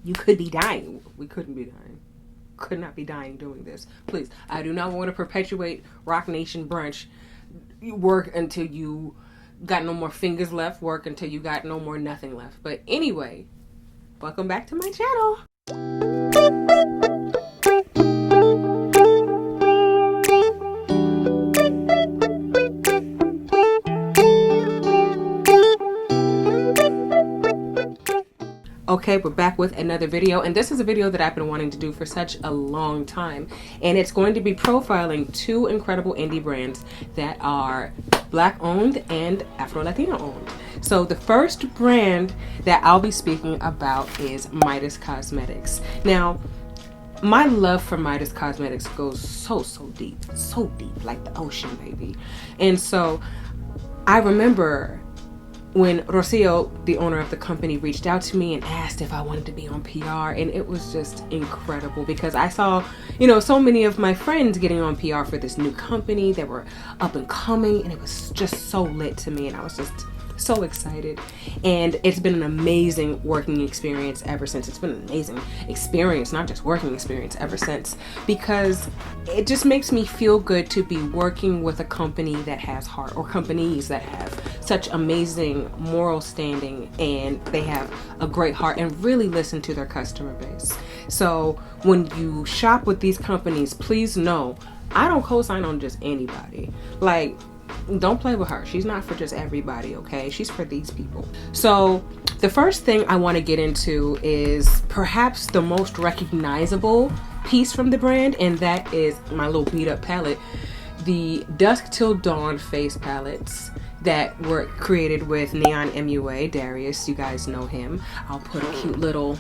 You could be dying. We couldn't be dying. Could not be dying doing this. Please, I do not want to perpetuate Rock Nation brunch. You work until you got no more fingers left. Work until you got no more nothing left. But anyway, welcome back to my channel. Okay, we're back with another video, and this is a video that I've been wanting to do for such a long time, and it's going to be profiling two incredible indie brands that are Black owned and Afro-Latino owned. So the first brand that I'll be speaking about is Midas Cosmetics. Now, my love for Midas Cosmetics goes so deep, like the ocean, baby. And so I remember when Rocio, the owner of the company, reached out to me and asked if I wanted to be on PR, and it was just incredible because I saw, so many of my friends getting on PR for this new company that were up and coming, and it was just so lit to me, and I was just so excited. And it's been an amazing working experience ever since. It's been an amazing experience, not just working experience, ever since, because it just makes me feel good to be working with a company that has heart, or companies that have such amazing moral standing, and they have a great heart and really listen to their customer base. So when you shop with these companies, please know I don't co-sign on just anybody. Like, don't play with her. She's not for just everybody, okay? She's for these people. So the first thing I want to get into is perhaps the most recognizable piece from the brand, and that is my little beat up palette, the Dusk Till Dawn face palettes that were created with NeonMua, Darius. You guys know him. I'll put a cute little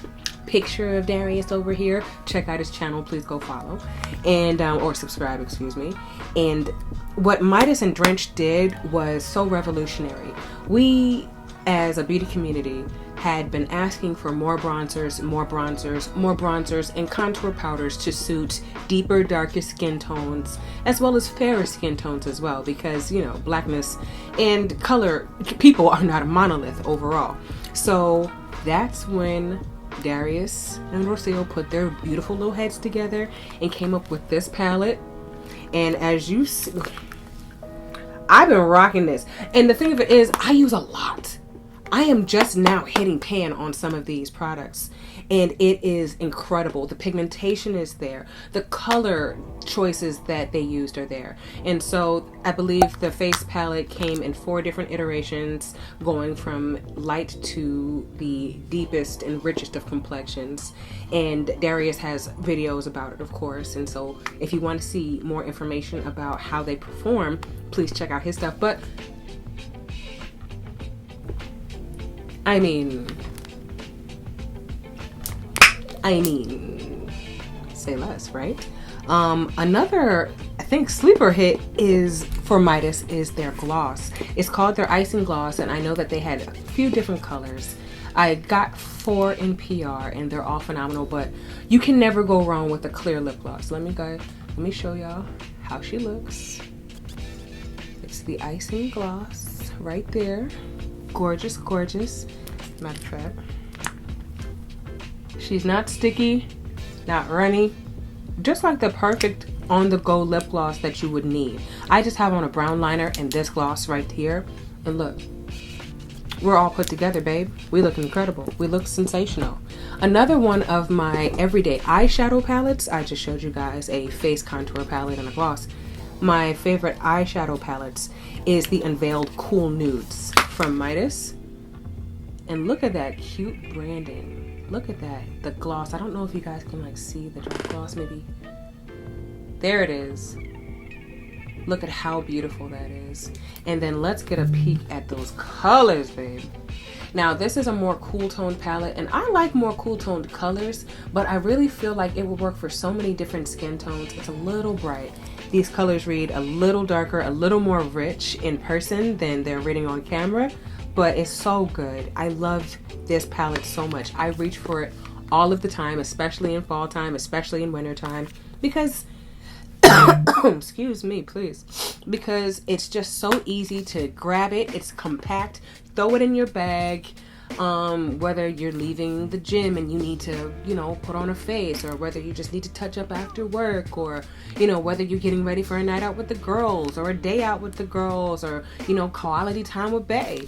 picture of Darius over here. Check out his channel. Please go follow and or subscribe, excuse me. And what Midas and Drench did was so revolutionary. We, as a beauty community, had been asking for more bronzers, and contour powders to suit deeper, darker skin tones, as well as fairer skin tones as well, because, blackness and color, people are not a monolith overall. So that's when Darius and Rocio put their beautiful little heads together and came up with this palette. And as you see, I've been rocking this. And the thing of it is, I use a lot. I am just now hitting pan on some of these products, and it is incredible. The pigmentation is there. The color choices that they used are there. And so I believe the face palette came in 4 different iterations, going from light to the deepest and richest of complexions. And Darius has videos about it, of course. And so if you want to see more information about how they perform, please check out his stuff. But I mean, say less, right? Another, I think, sleeper hit is for Midas is their gloss. It's called their Icing Gloss, and I know that they had a few different colors. I got 4 in PR, and they're all phenomenal, but you can never go wrong with a clear lip gloss. Let me show y'all how she looks. It's the Icing Gloss right there. Gorgeous, gorgeous. Matter of fact, she's not sticky, not runny, just like the perfect on-the-go lip gloss that you would need. I just have on a brown liner and this gloss right here, and look, we're all put together, babe. We look incredible. We look sensational. Another one of my everyday eyeshadow palettes, I just showed you guys a face contour palette and a gloss. My favorite eyeshadow palettes is the Unveiled Cool Nudes from Midas. And look at that cute branding. Look at that, the gloss. I don't know if you guys can see the drop gloss, maybe. There it is. Look at how beautiful that is. And then let's get a peek at those colors, babe. Now this is a more cool toned palette, and I like more cool toned colors, but I really feel like it will work for so many different skin tones. It's a little bright. These colors read a little darker, a little more rich in person than they're reading on camera. But it's so good. I love this palette so much. I reach for it all of the time, especially in fall time, especially in winter time, because excuse me, please, because it's just so easy to grab it. It's compact. Throw it in your bag. whether you're leaving the gym and you need to, you know, put on a face, or whether you just need to touch up after work, or, you know, whether you're getting ready for a night out with the girls or a day out with the girls, or, you know, quality time with bae.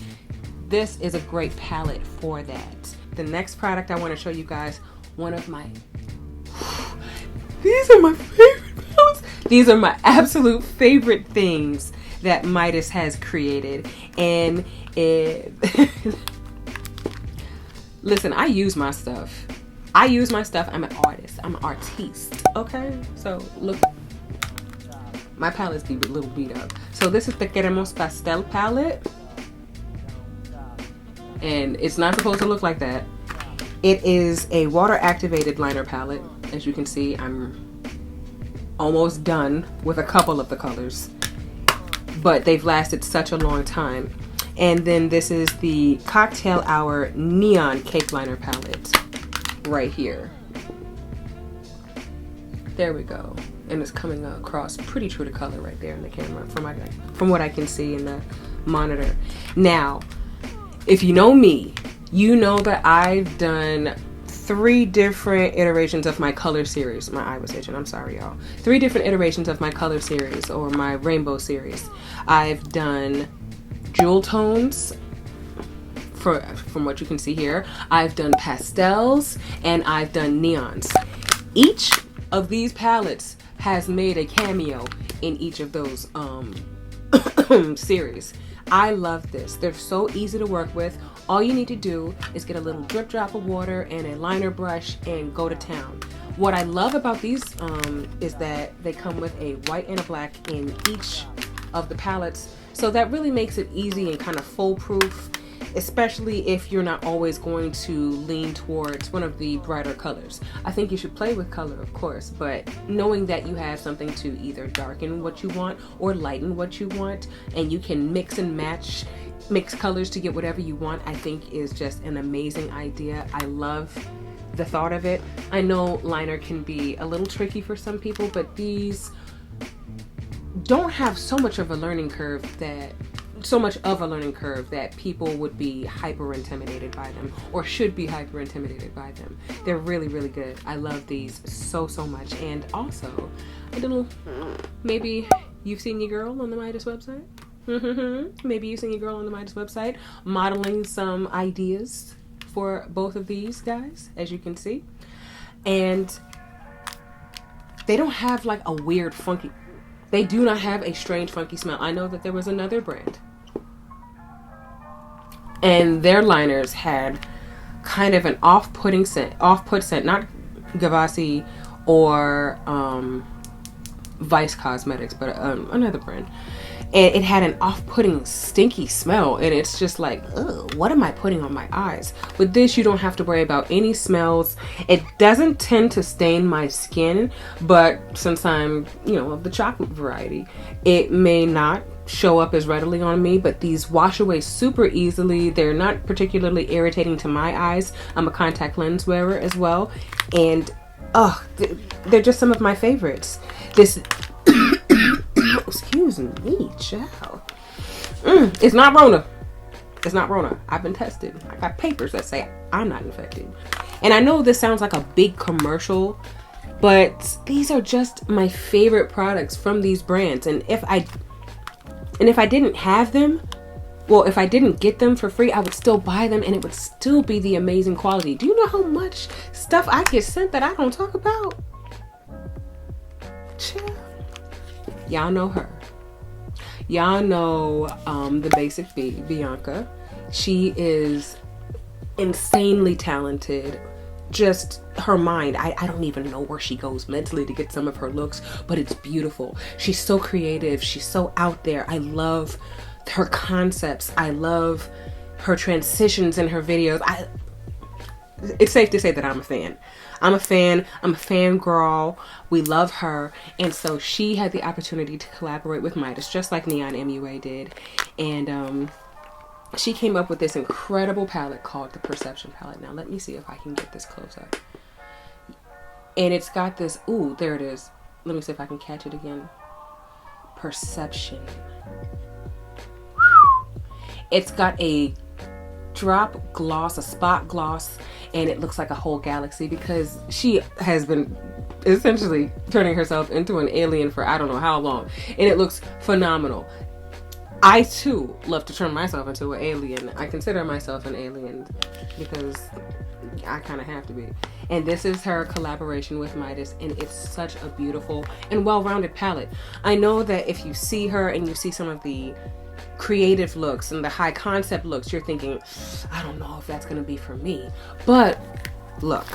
This is a great palette for that. The next product I want to show you guys, one of my, these are my favorite palettes. These are my absolute favorite things that Midas has created. And it, listen, I use my stuff. I'm an artist. I'm an artiste. Okay? So look, my palette's be a little beat up. So this is the Queremos Pastel palette. And it's not supposed to look like that. It is a water activated liner palette. As you can see, I'm almost done with a couple of the colors, but they've lasted such a long time. And then this is the Cocktail Hour Neon Cake Liner palette right here. There we go. And it's coming across pretty true to color right there in the camera from what I can see in the monitor. Now, if you know me, you know that I've done 3 different iterations of my color series. My eye was itching, I'm sorry y'all. 3 different iterations of my color series, or my rainbow series. I've done jewel tones, from what you can see here. I've done pastels, and I've done neons. Each of these palettes has made a cameo in each of those series. I love this. They're so easy to work with. All you need to do is get a little drip drop of water and a liner brush and go to town. What I love about these is that they come with a white and a black in each of the palettes. So that really makes it easy and kind of foolproof, especially if you're not always going to lean towards one of the brighter colors. I think you should play with color, of course, but knowing that you have something to either darken what you want or lighten what you want, and you can mix and match, mix colors to get whatever you want, I think is just an amazing idea. I love the thought of it. I know liner can be a little tricky for some people, but these don't have so much of a learning curve that people would be hyper intimidated by them, or should be hyper intimidated by them. They're really, really good. I love these so much. And also, I don't know, maybe you've seen your girl on the Midas website. Maybe you've seen your girl on the Midas website modeling some ideas for both of these guys, as you can see. And they don't have like a weird funky, they do not have a strange funky smell. I know that there was another brand and their liners had kind of an off-put scent, not Gavassi or Vice Cosmetics, but another brand. And it had an off-putting stinky smell, and it's just like, ugh, what am I putting on my eyes? With this, you don't have to worry about any smells. It doesn't tend to stain my skin, but since I'm, you know, of the chocolate variety, it may not show up as readily on me, but these wash away super easily. They're not particularly irritating to my eyes. I'm a contact lens wearer as well, and they're just some of my favorites. This excuse me, child. It's not Rona. It's not Rona. I've been tested. I got papers that say I'm not infected. And I know this sounds like a big commercial, but these are just my favorite products from these brands. And if I didn't have them, well, if I didn't get them for free, I would still buy them and it would still be the amazing quality. Do you know how much stuff I get sent that I don't talk about? Chill. Y'all know her. Y'all know TheBasicB, Biyonca. She is insanely talented. Just her mind, I don't even know where she goes mentally to get some of her looks, but it's beautiful. She's so creative. She's so out there. I love her concepts. I love her transitions in her videos. It's safe to say that I'm a fan. I'm a fangirl. We love her. And so she had the opportunity to collaborate with Midas, just like NeonMua did. And she came up with this incredible palette called the Perception palette. Now let me see if I can get this close up. And it's got this, ooh, there it is. Let me see if I can catch it again. Perception. It's got a drop gloss, a spot gloss, and it looks like a whole galaxy because she has been essentially turning herself into an alien for I don't know how long, and it looks phenomenal. I too love to turn myself into an alien. I consider myself an alien because I kind of have to be. And this is her collaboration with Midas, and it's such a beautiful and well-rounded palette. I know that if you see her and you see some of the creative looks and the high concept looks, you're thinking, I don't know if that's gonna be for me. But look,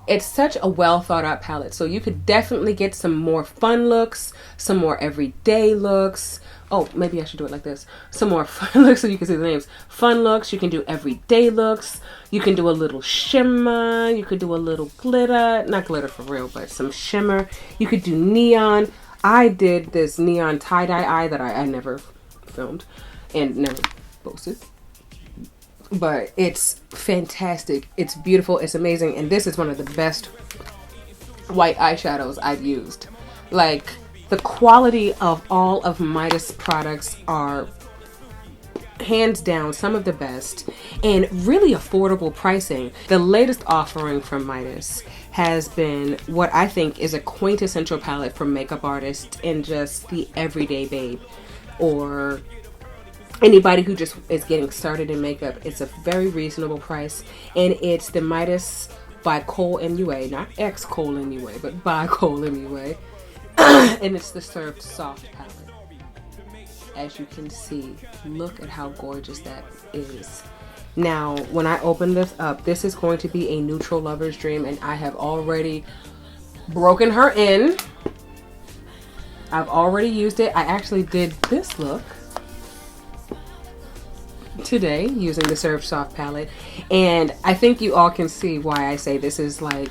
it's such a well thought out palette. So you could definitely get some more fun looks, some more everyday looks. Oh, maybe I should do it like this. Some more fun looks so you can see the names. Fun looks, you can do everyday looks. You can do a little shimmer. You could do a little glitter. Not glitter for real, but some shimmer. You could do neon. I did this neon tie-dye eye that I never filmed and never posted. But it's fantastic. It's beautiful. It's amazing. And this is one of the best white eyeshadows I've used. Like, the quality of all of Midas products are hands down some of the best and really affordable pricing. The latest offering from Midas has been what I think is a quintessential palette for makeup artists and just the everyday babe or anybody who just is getting started in makeup. It's a very reasonable price, and it's the Midas by Cole MUA, not X Cole MUA, but by Cole MUA. And it's the Served Soft palette. As you can see, look at how gorgeous that is. Now, when I open this up, this is going to be a neutral lover's dream, and I have already broken her in. I've already used it. I actually did this look today using the Served Soft palette, and I think you all can see why I say this is like,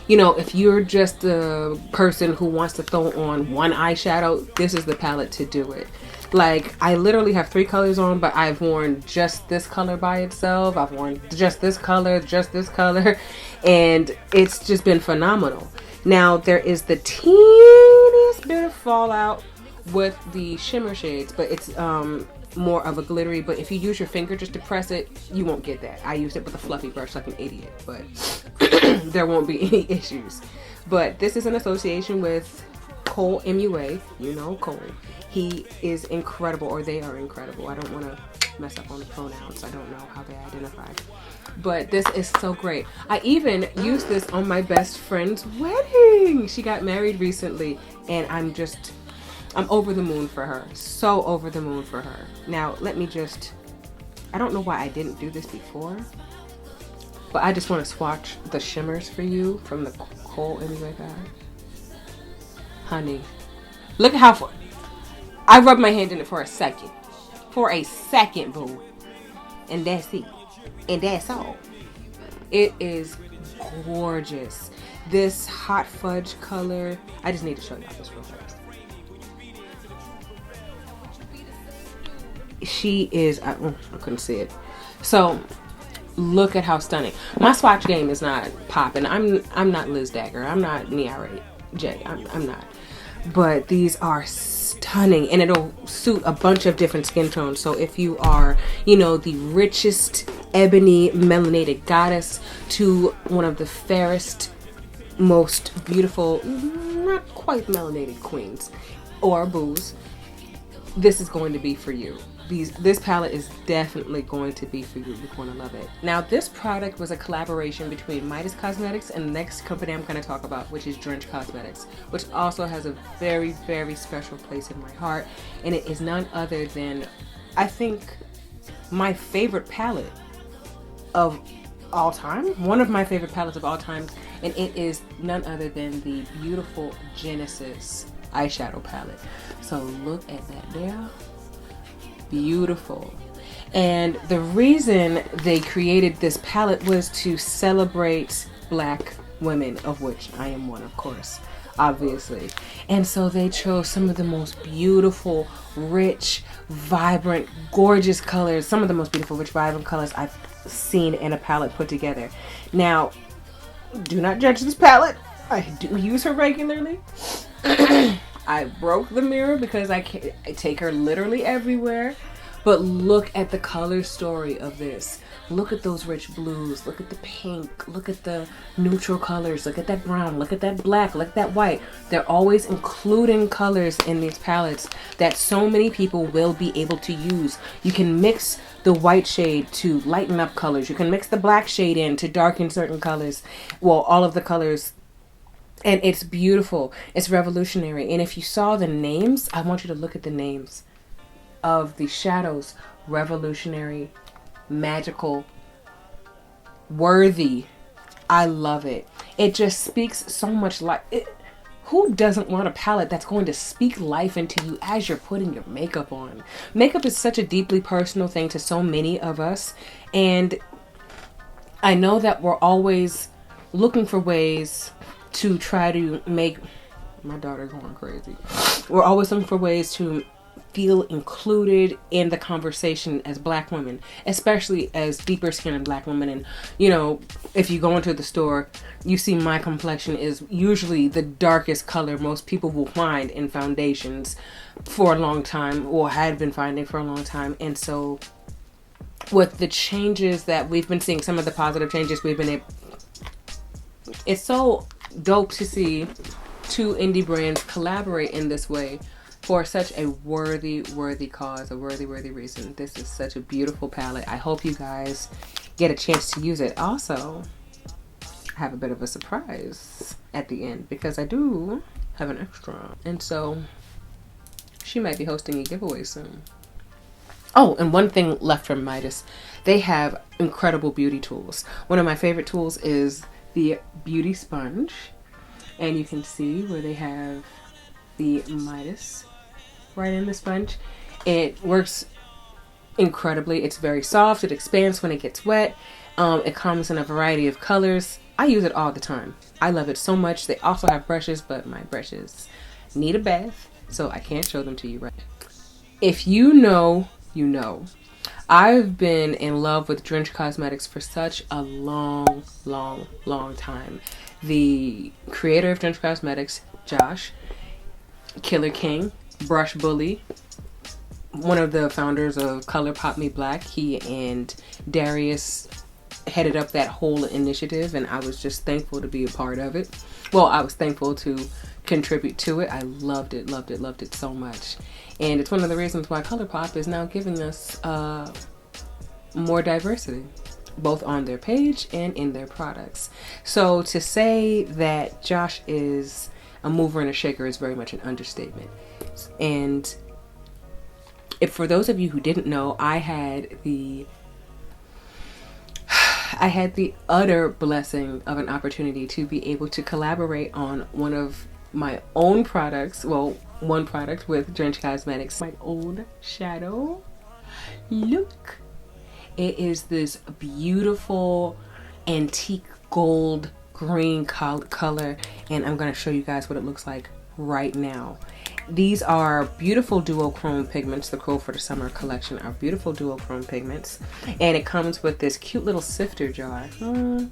you know, if you're just a person who wants to throw on one eyeshadow, this is the palette to do it. Like, I literally have 3 colors on, but I've worn just this color by itself. I've worn just this color, and it's just been phenomenal. Now, there is the teeniest bit of fallout with the shimmer shades, but it's more of a glittery, but if you use your finger just to press it, you won't get that. I used it with a fluffy brush like an idiot, but there won't be any issues. But this is an association with Cole MUA. You know Cole. He is incredible, or they are incredible. I don't want to mess up on the pronouns. I don't know how they identify. But this is so great. I even used this on my best friend's wedding. She got married recently, and I'm over the moon for her. So over the moon for her. Now, let me just, I don't know why I didn't do this before, but I just want to swatch the shimmers for you from the Cole MUA guy. Honey, look at how far, I rubbed my hand in it for a second. For a second, boo. And that's it. And that's all. It is gorgeous. This hot fudge color, I just need to show y'all this real fast. She is, I couldn't see it. So look at how stunning. My swatch game is not popping. I'm not Liz Dagger. I'm not Niara J. I'm not. But these are stunning, and it'll suit a bunch of different skin tones. So if you are, you know, the richest ebony melanated goddess to one of the fairest, most beautiful, not quite melanated queens or boos, this is going to be for you. This palette is definitely going to be for you. You're going to love it. Now, this product was a collaboration between Midas Cosmetics and the next company I'm going to talk about, which is Drench Cosmetics, which also has a very, very special place in my heart. And it is none other than, I think, my favorite palette of all time. One of my favorite palettes of all time. And it is none other than the beautiful Genesis eyeshadow palette. So look at that there. Beautiful. And the reason they created this palette was to celebrate Black women, of which I am one, of course, obviously. And so they chose some of the most beautiful, rich, vibrant, gorgeous colors, some of the most beautiful, rich, vibrant colors I've seen in a palette put together. Now, do not judge this palette. I do use her regularly. I broke the mirror because I take her literally everywhere. But look at the color story of this. Look at those rich blues. Look at the pink. Look at the neutral colors. Look at that brown. Look at that black. Look at that white. They're always including colors in these palettes that so many people will be able to use. You can mix the white shade to lighten up colors. You can mix the black shade in to darken certain colors. Well, all of the colors. And it's beautiful. It's revolutionary. And if you saw the names, I want you to look at the names of the shadows. Revolutionary, magical, worthy. I love it. It just speaks so much life. Who doesn't want a palette that's going to speak life into you as you're putting your makeup on? Makeup is such a deeply personal thing to so many of us. And I know that we're always looking for ways to try to make my daughter going crazy. We're always looking for ways to feel included in the conversation as Black women, especially as deeper skinned Black women. And you know, if you go into the store, you see my complexion is usually the darkest color most people will find in foundations for a long time, or had been finding for a long time. And so with the changes that we've been seeing, some of the positive changes we've been able, it's so dope to see two indie brands collaborate in this way for such a worthy cause, a worthy reason. This is such a beautiful palette. I hope you guys get a chance to use it. Also, I have a bit of a surprise at the end because I do have an extra, and so she might be hosting a giveaway soon. Oh, and one thing left from Midas, they have incredible beauty tools. One of my favorite tools is the beauty sponge, and you can see where they have the Midas right in the sponge. It works incredibly. It's very soft. It expands when it gets wet. It comes in a variety of colors. I use it all the time. I love it so much. They also have brushes, but my brushes need a bath, so I can't show them to you right now. If you know, you know. I've been in love with Drench Cosmetics for such a long time. The creator of Drench Cosmetics, Josh, Killer King, Brush Bully, one of the founders of Color Pop Me Black, he and Darius headed up that whole initiative, and I was just thankful to be a part of it. Well, I was thankful to contribute to it. I loved it so much. And it's one of the reasons why ColourPop is now giving us more diversity, both on their page and in their products. So to say that Josh is a mover and a shaker is very much an understatement. And if for those of you who didn't know, I had the utter blessing of an opportunity to be able to collaborate on one of my own products. Well, one product with Drench Cosmetics, my own shadow. Look, it is this beautiful antique gold green color, and I'm going to show you guys what it looks like right now. These are beautiful duochrome pigments. The Cool for the Summer collection are beautiful duochrome pigments, and it comes with this cute little sifter jar.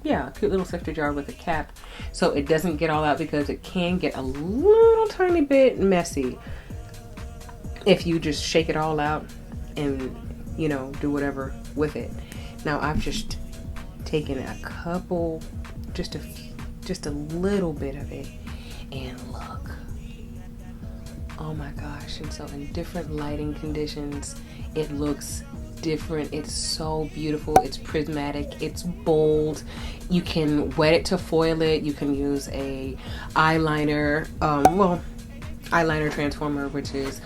Yeah, cute little sifter jar with a cap, so it doesn't get all out, because it can get a little tiny bit messy if you just shake it all out and, you know, do whatever with it. Now I've just taken a couple, just a little bit of it, and look. Oh my gosh. And so in different lighting conditions, it looks different. It's so beautiful. It's prismatic. It's bold. You can wet it to foil it. You can use a eyeliner, eyeliner transformer, which is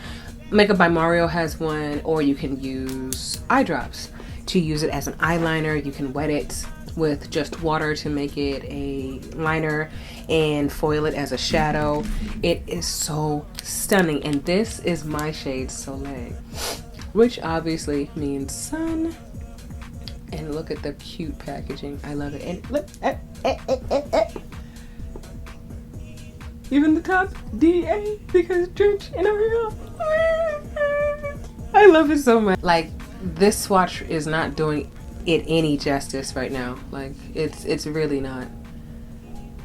Makeup by Mario has one, or you can use eye drops to use it as an eyeliner. You can wet it with just water to make it a liner and foil it as a shadow. It is so stunning, and this is my shade Soleil, which obviously means sun. And look at the cute packaging. I love it. And look, even the top DA, because Drench and Ariel. I love it so much. Like, this swatch is not doing it any justice right now. Like, it's really not.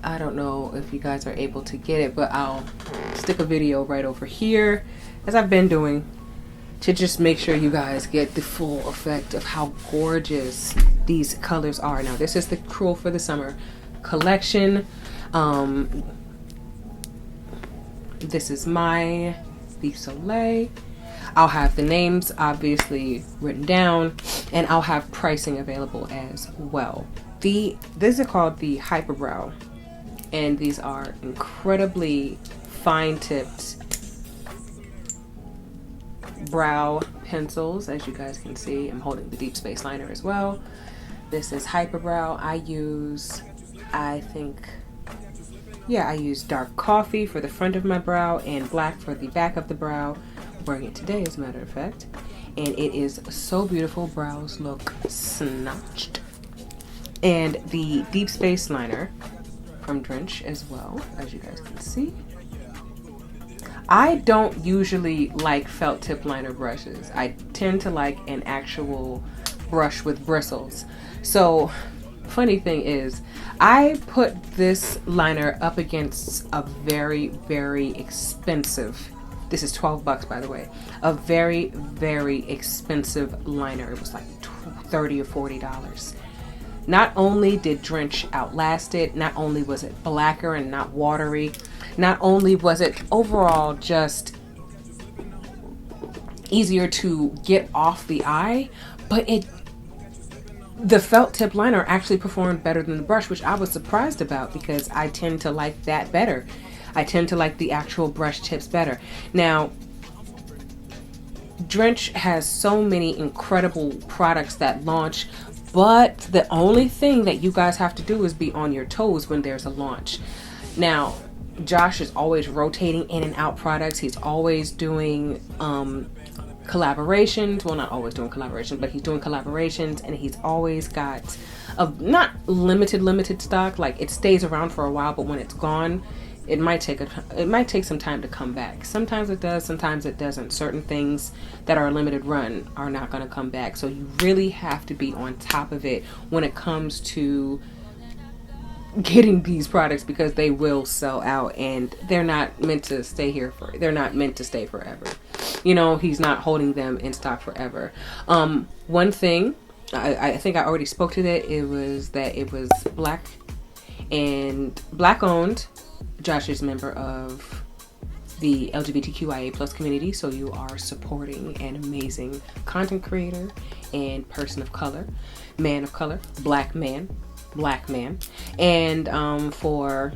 I don't know if you guys are able to get it, but I'll stick a video right over here, as I've been doing, to just make sure you guys get the full effect of how gorgeous these colors are. Now this is the Cruel for the Summer collection. This is my Beef Soleil. I'll have the names obviously written down, and I'll have pricing available as well. These are called the Hyperbrow, and these are incredibly fine tipped brow pencils. As you guys can see, I'm holding the Deep Space Liner as well. This is Hyperbrow. I use dark coffee for the front of my brow and black for the back of the brow. I'm wearing it today, as a matter of fact, and it is so beautiful. Brows look snatched. And the Deep Space Liner from Drench as well, as you guys can see. I don't usually like felt tip liner brushes. I tend to like an actual brush with bristles. So funny thing is, I put this liner up against a very, very expensive, this is 12 bucks by the way, a very, very expensive liner. It was like $30 or $40. Not only did Drench outlast it, not only was it blacker and not watery, not only was it overall just easier to get off the eye, but the felt tip liner actually performed better than the brush, which I was surprised about because I tend to like that better. I tend to like the actual brush tips better. Now, Drench has so many incredible products that launch, but the only thing that you guys have to do is be on your toes when there's a launch. Now, Josh is always rotating in and out products. He's always doing collaborations. Well, not always doing collaborations, but he's doing collaborations, and he's always got a not limited stock. Like, it stays around for a while, but when it's gone, it might take some time to come back. Sometimes it does, sometimes it doesn't. Certain things that are a limited run are not going to come back. So you really have to be on top of it when it comes to getting these products, because they will sell out and they're not meant to stay here they're not meant to stay forever. You know, he's not holding them in stock forever. One thing, I think I already spoke to that, it was black and black owned. Josh is a member of the LGBTQIA+ community, so you are supporting an amazing content creator and person of color, man of color, black man. And for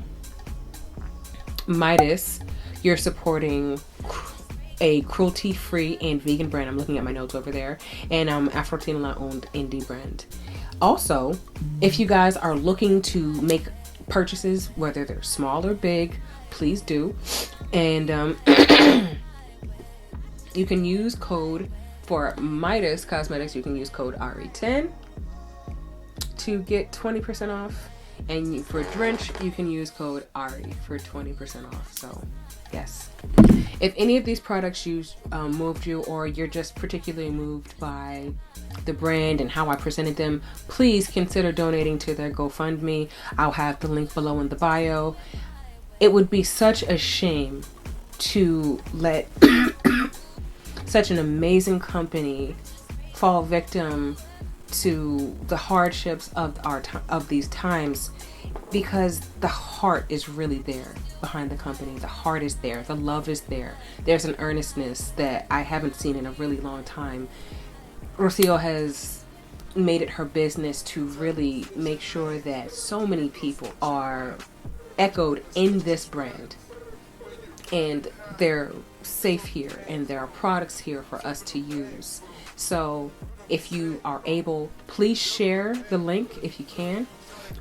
Midas, you're supporting a cruelty-free and vegan brand. I'm looking at my notes over there. And Afro-Latina-owned indie brand. Also, if you guys are looking to make purchases, whether they're small or big, please do. And you can use code for Midas Cosmetics. You can use code RE10 to get 20% off, and for Drench you can use code RE for 20% off. So yes, if any of these products moved you, or you're just particularly moved by the brand and how I presented them, please consider donating to their GoFundMe. I'll have the link below in the bio. It would be such a shame to let such an amazing company fall victim to the hardships of these times, because the heart is really there behind the company. The heart is there, the love is there. There's an earnestness that I haven't seen in a really long time. Rocio has made it her business to really make sure that so many people are echoed in this brand, and they're safe here, and there are products here for us to use. So if you are able, please share the link if you can,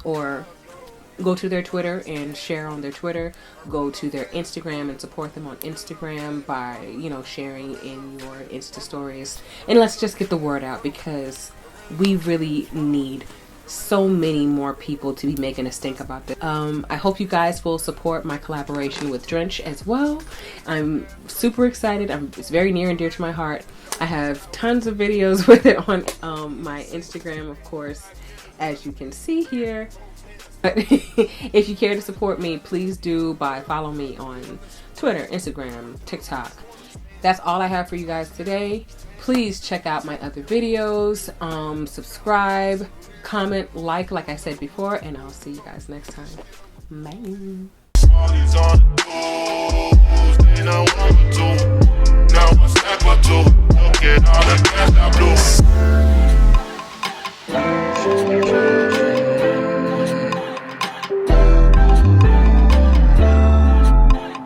or go to their Twitter and share on their Twitter. Go to their Instagram and support them on Instagram by, you know, sharing in your Insta stories. And let's just get the word out, because we really need so many more people to be making a stink about this. I hope you guys will support my collaboration with Drench as well. I'm super excited. It's very near and dear to my heart. I have tons of videos with it on my Instagram, of course, as you can see here. But if you care to support me, please do by following me on Twitter, Instagram, TikTok. that's all I have for you guys today. Please check out my other videos, subscribe, comment, like I said before, and I'll see you guys next time. Bye.